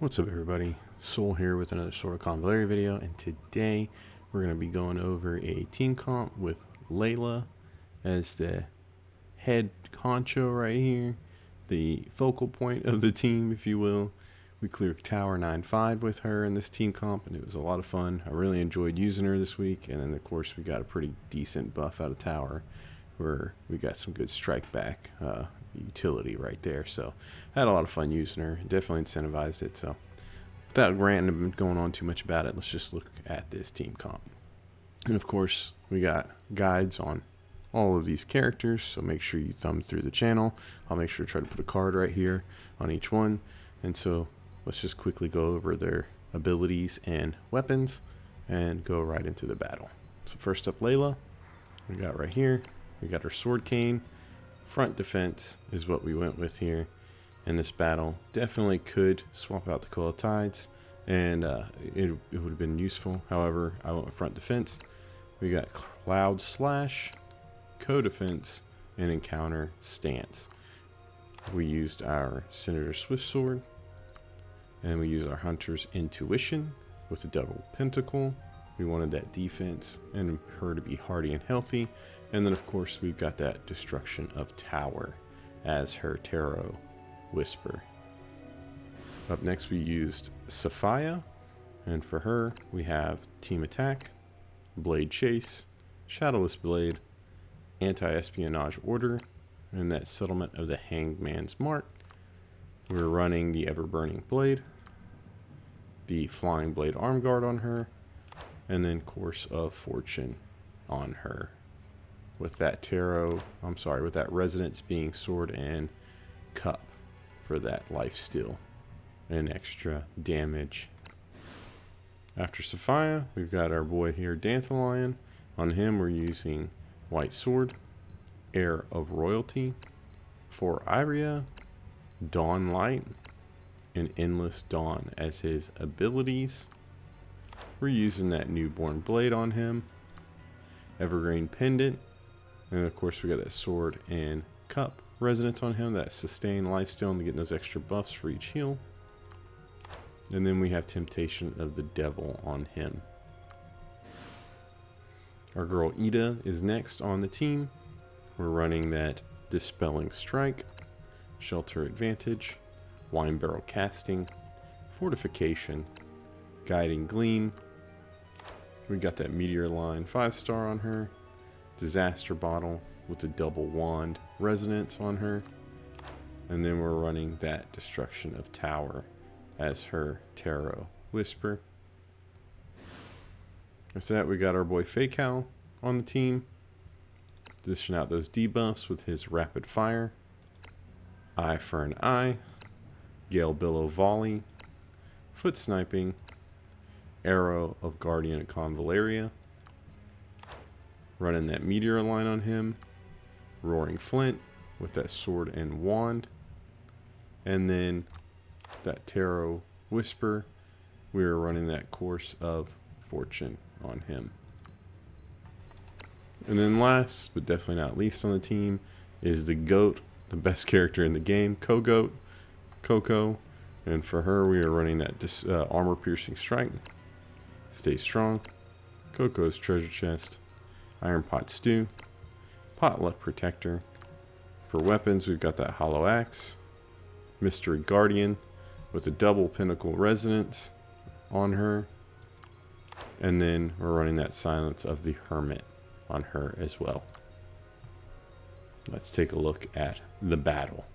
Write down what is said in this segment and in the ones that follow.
What's up everybody, Soul here with another sort of Convallaria video, and today we're going to be going over a team comp with Layla as the head honcho right here, the focal point of the team if you will. We cleared Tower 9-5 with her in this team comp and it was a lot of fun. I really enjoyed using her this week, and then of course we got a pretty decent buff out of Tower where we got some good strike back utility right there, so I had a lot of fun using her. Definitely incentivized it. So without ranting and going on too much about it, let's just look at this team comp. And of course we got guides on all of these characters, so make sure you thumb through the channel. I'll make sure to try to put a card right here on each one. And so let's just quickly go over their abilities and weapons and go right into the battle. So first up, Layla, we got right here, we got her sword cane. Front defense is what we went with here in this battle. Definitely could swap out the Coil of Tides and it would have been useful. However, I went with front defense. We got Cloud Slash, co-defense, and encounter stance. We used our Senator Swift sword, and we used our Hunter's intuition with the double pentacle. We wanted that defense and her to be hardy and healthy. And then of course we've got that destruction of Tower as her tarot whisper. Up next we used Safiyyah, and for her we have team attack, blade chase, shadowless blade, anti-espionage order, and that settlement of the hangman's mark. We're running the ever-burning blade, the flying blade arm guard on her, and then Course of Fortune on her with that with that resonance being sword and cup for that life steal and extra damage. After Safiyyah, we've got our boy here, Dantalion. On him we're using white sword, Heir of Royalty, for Iria, Dawn Light, and Endless Dawn as his abilities. We're using that newborn blade on him, evergreen pendant, and of course we got that sword and cup resonance on him, that sustain lifesteal and getting those extra buffs for each heal. And then we have temptation of the devil on him. Our girl Edda is next on the team. We're running that dispelling strike, shelter advantage, wine barrel casting, fortification, guiding gleam. We got that meteor line 5-star on her, disaster bottle with the double wand resonance on her, and then we're running that destruction of Tower as her tarot whisper. After that we got our boy Faycal on the team, dishing out those debuffs with his rapid fire, eye for an eye, gale billow volley, foot sniping, arrow of Guardian of Convallaria, running that meteor line on him, roaring flint with that sword and wand, and then that tarot whisper, we are running that Course of Fortune on him. And then last but definitely not least on the team is the GOAT, the best character in the game, CoGOAT, Coco, and for her we are running that armor piercing strike, stay strong, Coco's treasure chest, iron pot stew, potluck protector. For weapons we've got that hollow axe, mystery guardian with a double pinnacle resonance on her, and then we're running that silence of the hermit on her as well. Let's take a look at the battle.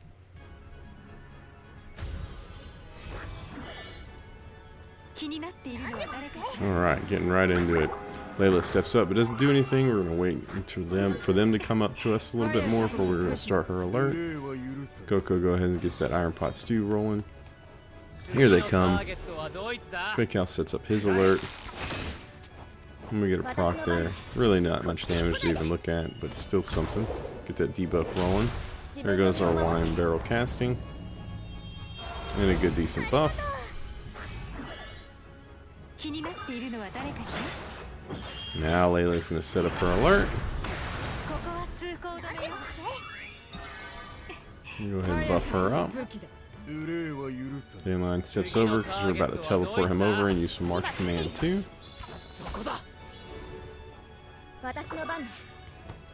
Alright, getting right into it. Layla steps up but doesn't do anything. We're going to wait until for them to come up to us a little bit more before we're going to start her alert. Coco go ahead and gets that iron pot stew rolling. Here they come. Faycal sets up his alert. And we get a proc there. Really not much damage to even look at, but still something. Get that debuff rolling. There goes our wine barrel casting. And a good decent buff. Now Layla's going to set up her alert. Go ahead and buff her up. Dantalion steps over because we're about to teleport him over and use some March Command too.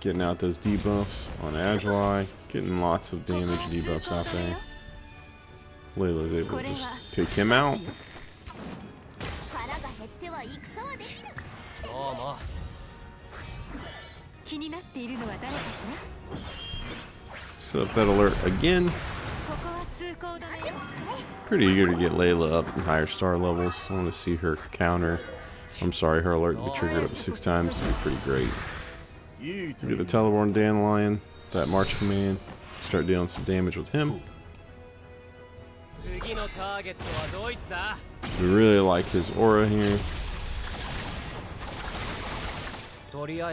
Getting out those debuffs on Agili, getting lots of damage debuffs out there. Layla's able to just take him out. Set up that alert again. Pretty eager to get Layla up in higher star levels. I want to see her counter. I'm sorry, her alert be triggered up to 6 times. It'd be pretty great. Get the teleport on Dantalion, that March Command, start dealing some damage with him. We really like his aura here.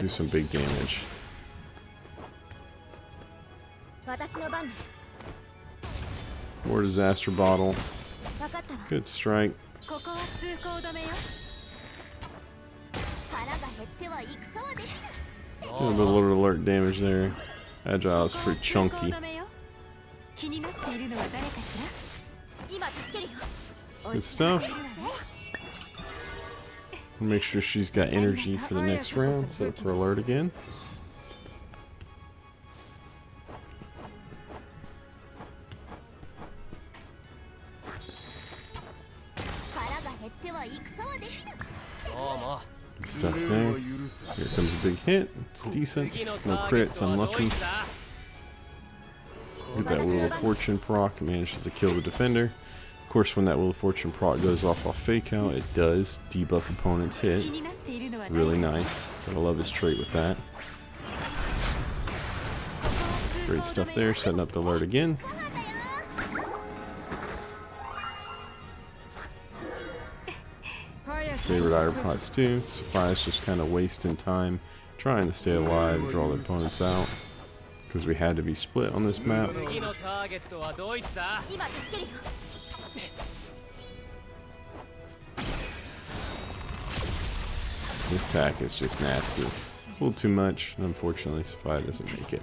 Do some big damage. More disaster bottle. Good strike. Did a little alert damage there. Agile is pretty chunky. Good stuff. Make sure she's got energy for the next round. Set up for alert again. Good stuff there. Here comes a big hit. It's decent. No crits, unlucky. Get that Wheel of Fortune proc. Manages to kill the defender. Of course, when that Wheel of Fortune proc goes off Faycal, it does debuff opponent's hit. Really nice. Gotta love his trait with that. Great stuff there. Setting up the alert again. Favorite item pots too. Safiyyah's just kind of wasting time trying to stay alive, draw the opponents out. Because we had to be split on this map. This attack is just nasty. It's a little too much, and unfortunately Safiyyah doesn't make it.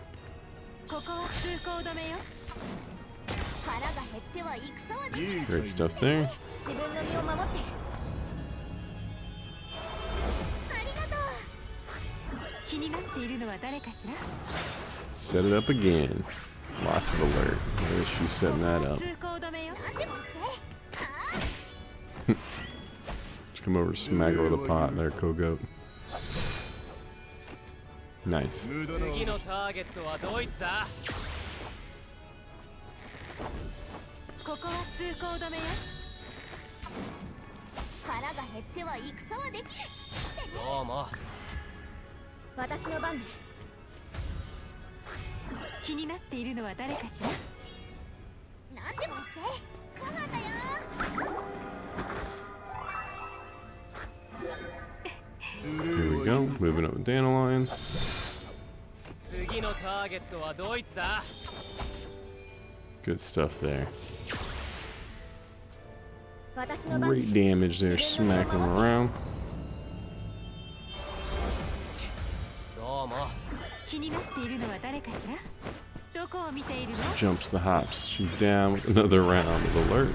Great stuff there. Set it up again. Lots of alert. There she's setting that up. Just come over, smack her with a pot there, CoGOAT. Nice. Here we go, moving up with Dantalion. Good stuff there. Great damage there, smacking him around. Jumps the hops. She's down with another round of alert.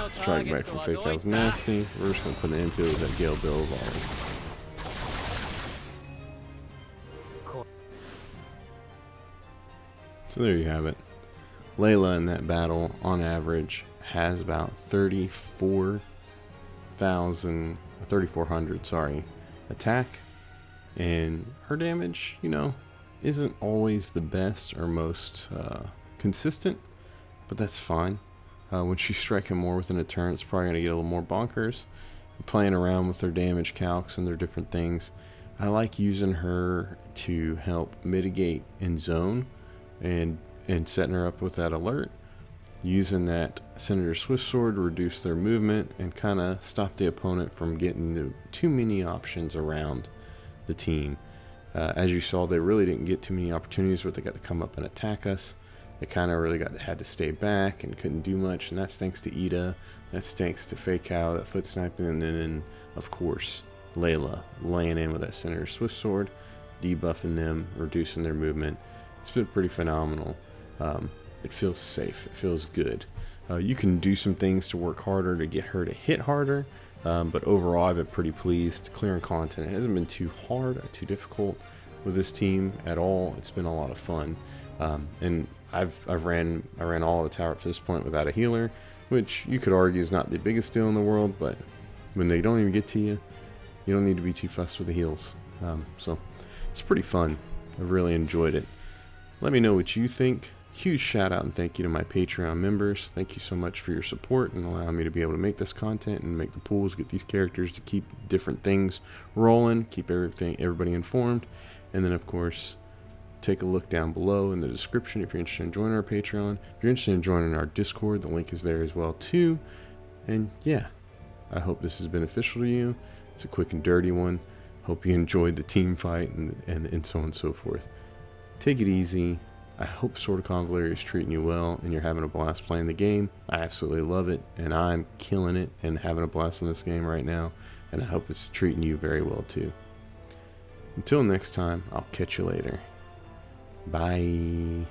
Strike back from Faycal's nasty. We're just gonna put an end to it with that Gale Bill volley. So there you have it. Layla in that battle, on average, has about 3,400, attack. And her damage, you know, isn't always the best or most consistent, but that's fine. When she's striking more within a turn, it's probably going to get a little more bonkers. Playing around with their damage calcs and their different things. I like using her to help mitigate in zone and setting her up with that alert. Using that Senator Swift Sword to reduce their movement and kind of stop the opponent from getting too many options around the team. As you saw, they really didn't get too many opportunities where they got to come up and attack us. it kind of really had to stay back and couldn't do much, and that's thanks to Edda, that's thanks to Faycal, that foot sniping, and then of course Layla laying in with that Senator Swift sword, debuffing them, reducing their movement. It's been pretty phenomenal. It feels safe, it feels good. You can do some things to work harder to get her to hit harder, but overall I've been pretty pleased. Clearing content, it hasn't been too hard or too difficult with this team at all. It's been a lot of fun, and I ran all of the tower up to this point without a healer, which you could argue is not the biggest deal in the world, but when they don't even get to you, you don't need to be too fussed with the heals. So it's pretty fun. I've really enjoyed it. Let me know what you think. Huge shout out and thank you to my Patreon members. Thank you so much for your support and allowing me to be able to make this content and make the pools, get these characters to keep different things rolling, keep everybody informed. And then of course, take a look down below in the description if you're interested in joining our Patreon. If you're interested in joining our Discord, the link is there as well too. And yeah, I hope this is beneficial to you. It's a quick and dirty one. Hope you enjoyed the team fight and so on and so forth. Take it easy. I hope Sword of Convallaria is treating you well and you're having a blast playing the game. I absolutely love it, and I'm killing it and having a blast in this game right now, and I hope it's treating you very well too. Until next time, I'll catch you later. Bye.